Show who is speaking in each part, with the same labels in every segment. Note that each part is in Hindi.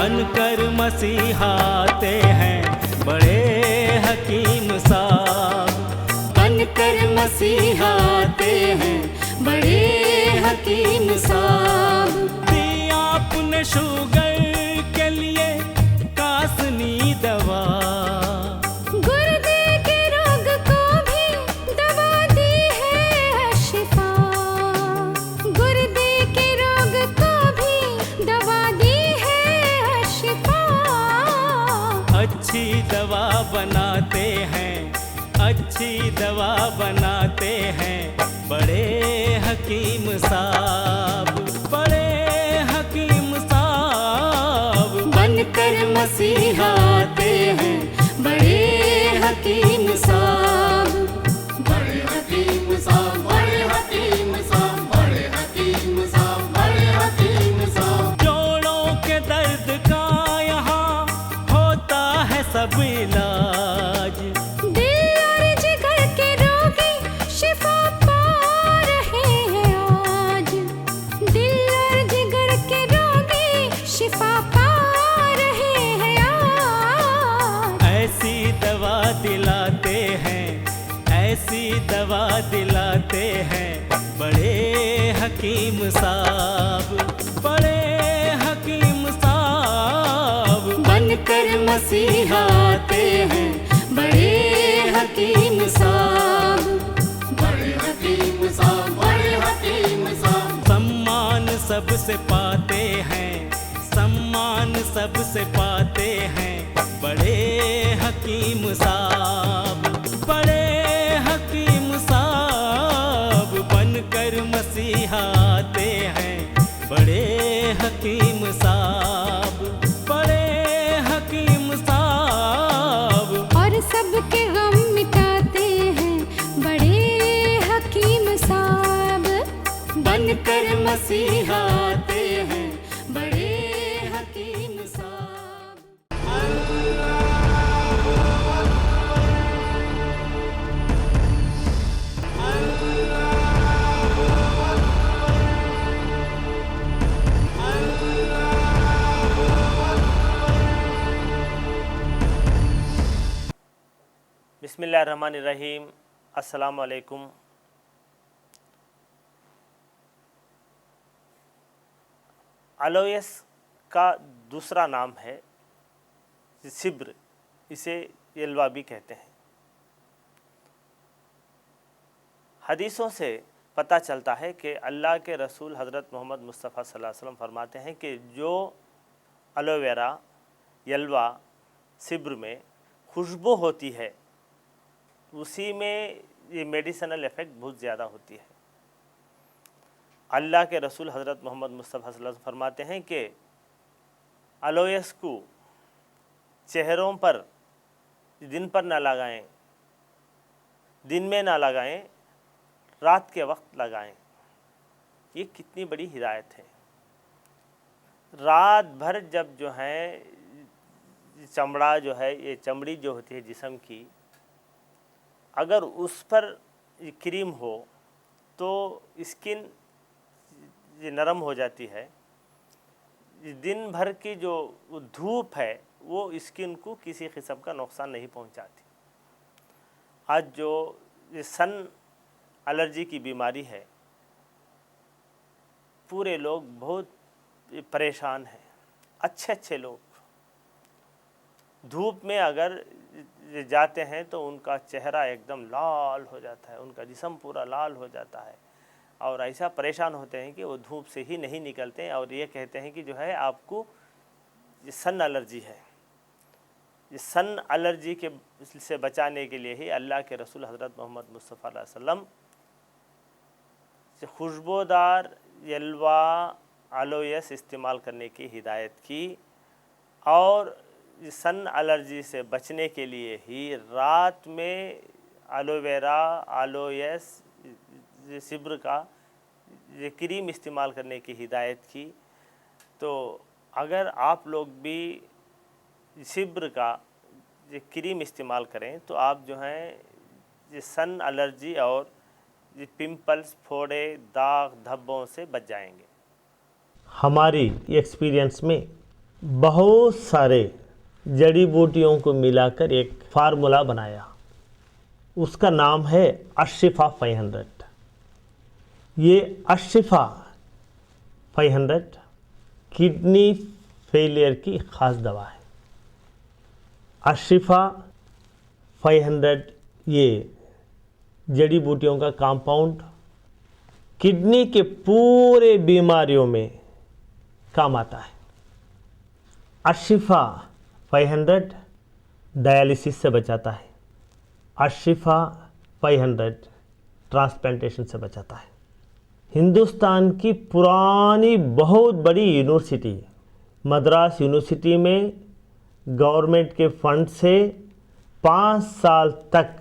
Speaker 1: बनकर मसीहाते हैं बड़े हकीम साहब।
Speaker 2: बनकर मसीहाते हैं बड़े हकीम साहब।
Speaker 1: दिया आपने शुगर के लिए कासनी दवा,
Speaker 2: गुर्दे के रोग को भी दवा दी है शिफा। गुर्दे के रोग को भी दवा दी है शिफा।
Speaker 1: अच्छी दवा बनाते हैं, अच्छी दवा बनाते हैं बड़े हकीम साहब, बड़े हकीम साहब।
Speaker 2: बनकर मसीहाते हैं बड़े हकीम साहब।
Speaker 3: बड़े हकीम साहब, बड़े हकीम साहब, बड़े हकीम साहब, बड़े हकीम साहब।
Speaker 1: जोड़ों के दर्द का यहाँ होता है सब इलाज,
Speaker 2: दिल और जिगर के रोगी शिफा पा रहे हैं आज। दिल और जिगर के रोगी शिफा पा रहे हैं आज।
Speaker 1: ऐसी दवा दिलाते हैं, ऐसी दवा दिलाते हैं बड़े हकीम साहब, बड़े हकीम साहब।
Speaker 2: बनकर मसीहाते हैं बड़े हकीम साहब।
Speaker 3: बड़े हकीम साहब, बड़े हकीम साहब।
Speaker 1: सम्मान सबसे पाते हैं, सम्मान सबसे पाते हैं बड़े हकीम साहब, बड़े हकीम साहब। बनकर मसीहाते हैं बड़े हकीम साहब, बड़े हकीम साहब।
Speaker 2: और सबके गम मिटाते हैं बड़े हकीम साहब। बनकर मसीहाते हैं बड़े हकीम साहब।
Speaker 4: बिस्मिल्लाहिर्रहमानिर्रहीम। अस्सलाम वालेकुम। अलोयस का दूसरा नाम है सिब्र, इसे यल्वा भी कहते हैं। हदीसों से पता चलता है कि अल्लाह के रसूल हज़रत मोहम्मद मुस्तफ़ा सल्लल्लाहु अलैहि वसल्लम फरमाते हैं कि जो एलोवेरा, यल्वा, सिब्र में खुशबू होती है उसी में ये मेडिसिनल इफ़ेक्ट बहुत ज़्यादा होती है। अल्लाह के रसूल हज़रत मोहम्मद मुस्तफ़ा सल्लल्लाहु अलैहि वसल्लम फरमाते हैं कि अलोयस को चेहरों पर दिन पर ना लगाएं, दिन में ना लगाएं, रात के वक्त लगाएं। ये कितनी बड़ी हिदायत है। रात भर जब जो है चमड़ा जो है, ये चमड़ी जो होती है जिस्म की, अगर उस पर क्रीम हो तो स्किन नरम हो जाती है। दिन भर की जो धूप है वो स्किन को किसी किस्म का नुकसान नहीं पहुंचाती। आज जो सन एलर्जी की बीमारी है, पूरे लोग बहुत परेशान हैं। अच्छे अच्छे लोग धूप में अगर जाते हैं तो उनका चेहरा एकदम लाल हो जाता है, उनका जिस्म पूरा लाल हो जाता है और ऐसा परेशान होते हैं कि वो धूप से ही नहीं निकलते हैं और ये कहते हैं कि जो है आपको सन एलर्जी है। सन एलर्जी के से बचाने के लिए ही अल्लाह के रसूल हज़रत मोहम्मद मुस्तफ़ा सल्लल्लाहु अलैहि वसल्लम खुशबूदार यल्वा, अलोयस इस्तेमाल करने की हिदायत की और सन एलर्जी से बचने के लिए ही रात में एलोवेरा, अलोयस, सिब्र का ये क्रीम इस्तेमाल करने की हिदायत की। तो अगर आप लोग भी सिब्र का ये क्रीम इस्तेमाल करें तो आप जो हैं ये सन एलर्जी और ये पिंपल्स, फोड़े, दाग, धब्बों से बच जाएंगे।
Speaker 5: हमारी एक्सपीरियंस में
Speaker 4: बहुत सारे जड़ी बूटियों को मिलाकर एक फार्मूला बनाया। उसका नाम है अशिफा 500। ये अशिफा 500 किडनी फेलियर की ख़ास दवा है। अशिफा 500 ये जड़ी बूटियों का कंपाउंड किडनी के पूरे बीमारियों में काम आता है। अशिफा 500 डायलिसिस से बचाता है। अशिफा 500 ट्रांसप्लांटेशन से बचाता है। हिंदुस्तान की पुरानी बहुत बड़ी यूनिवर्सिटी मद्रास यूनिवर्सिटी में गवर्नमेंट के फंड से 5 साल तक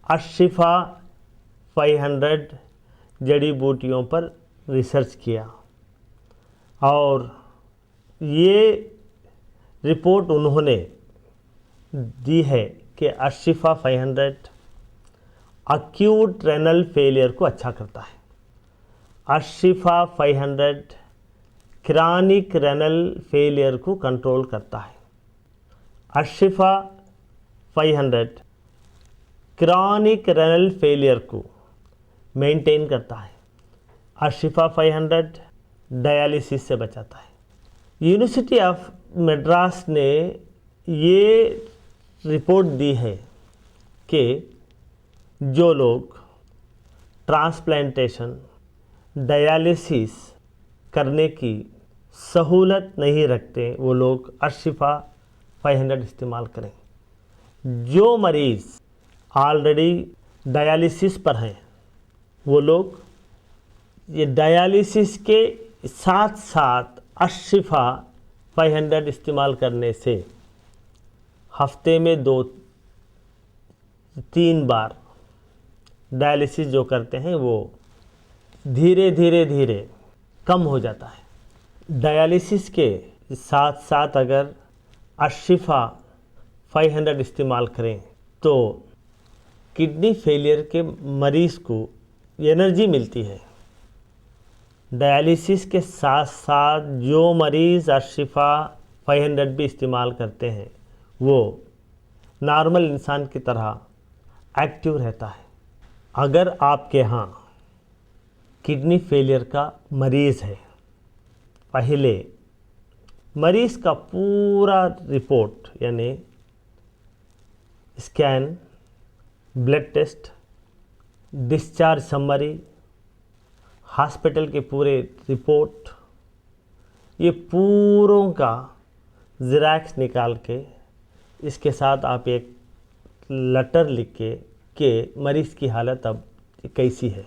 Speaker 4: अशिफा 500 जड़ी बूटियों पर रिसर्च किया और ये रिपोर्ट उन्होंने दी है कि अशिफा 500 अक्यूट रेनल फेलियर को अच्छा करता है। अशिफा 500 क्रॉनिक रेनल फेलियर को कंट्रोल करता है। अशिफा 500 क्रॉनिक रेनल फेलियर को मेंटेन करता है। अशिफा 500 डायलिसिस से बचाता है। यूनिवर्सिटी ऑफ मद्रास ने ये रिपोर्ट दी है कि जो लोग ट्रांसप्लांटेशन डायलिसिस करने की सहूलत नहीं रखते वो लोग अशिफा 500 इस्तेमाल करें। जो मरीज़ ऑलरेडी डायलिसिस पर हैं वो लोग ये डायलिसिस के साथ साथ अशिफा 500 इस्तेमाल करने से हफ्ते में 2-3 बार डायलिसिस जो करते हैं वो धीरे धीरे कम हो जाता है। डायलिसिस के साथ साथ अगर अशिफा 500 इस्तेमाल करें तो किडनी फेलियर के मरीज़ को एनर्जी मिलती है। डायलिसिस के साथ साथ जो मरीज़ अशिफा 500 भी इस्तेमाल करते हैं वो नॉर्मल इंसान की तरह एक्टिव रहता है। अगर आपके यहाँ किडनी फेलियर का मरीज़ है, पहले मरीज़ का पूरा रिपोर्ट यानी scan, blood test, discharge summary, hospital के पूरे रिपोर्ट, ये पूरों का ज़ेरॉक्स निकाल के इसके साथ आप एक लेटर लिख के मरीज़ की हालत अब कैसी है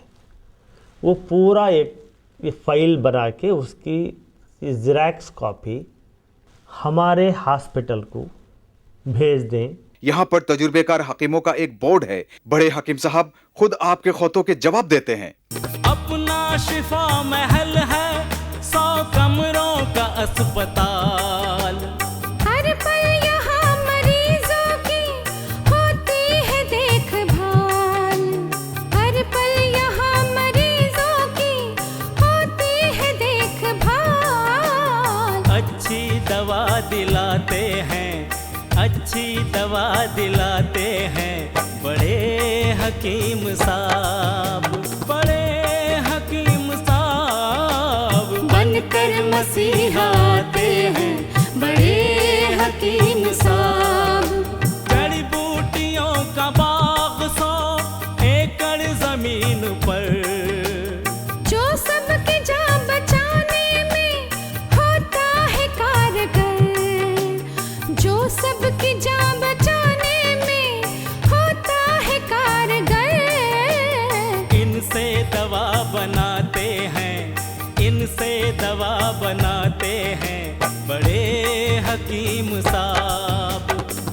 Speaker 4: वो पूरा एक फाइल बना के उसकी ज़ेरॉक्स कॉपी हमारे हॉस्पिटल को भेज दें।
Speaker 5: यहाँ पर तजुर्बेकार हकीमों का एक बोर्ड है। बड़े हकीम साहब खुद आपके खौतों के जवाब देते हैं।
Speaker 1: अपना शिफा महल है 100 कमरों का अस्पताल।
Speaker 2: हर पल यहाँ मरीजों की होती है देखभाल। हर पल यहाँ मरीजों की होती है देखभाल।
Speaker 1: अच्छी दवा दिलाते हैं, अच्छी दवा दिलाते हैं बड़े हकीम साहब, बड़े हकीम साहब
Speaker 2: बनकर मसीहा आते हैं बड़े हकीम साहब।
Speaker 1: जड़ी बूटियों का बाग 100 एकड़ जमीन पर,
Speaker 2: जो सबकी जान बचाने में होता है कारगर। जो सबकी जान बचाने में होता है कारगर।
Speaker 1: इनसे दवा बनाते हैं, इनसे दवा बनाते हैं बड़े हकीम साहब,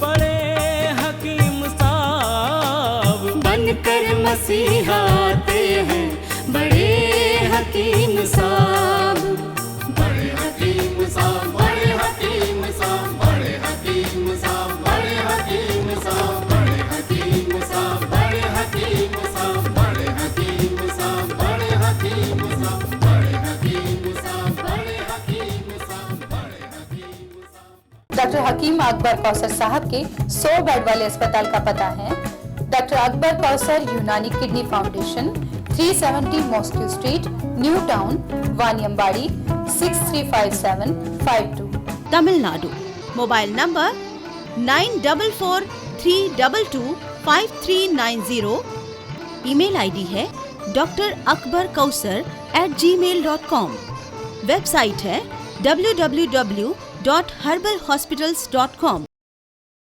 Speaker 1: बड़े हकीम साहब
Speaker 2: बनकर मसीहा आते हैं बड़े हकीम साहब।
Speaker 3: बड़े हकीम साहब, बड़े हकीम साहब, बड़े हकीम साहब, बड़े हकीम साहब, बड़े हकीम साहब, बड़े हकीम साहब, बड़े हकीम साहब, बड़े हकीम साहब, बड़े हकीम साहब, बड़े हकीम साहब, बड़े हकीम साहब।
Speaker 6: डॉक्टर हकीम अकबर कौसर साहब के 100 बेड वाले अस्पताल का पता है doctor Akbar Kausar Unani kidney foundation, 370 mosque street, new town, Vaniyambadi, 635752,
Speaker 7: Tamil Nadu. Mobile number 9443225390। Email ID है drakbarkausar@gmail.com। वेबसाइट है www.herbalhospitals.com।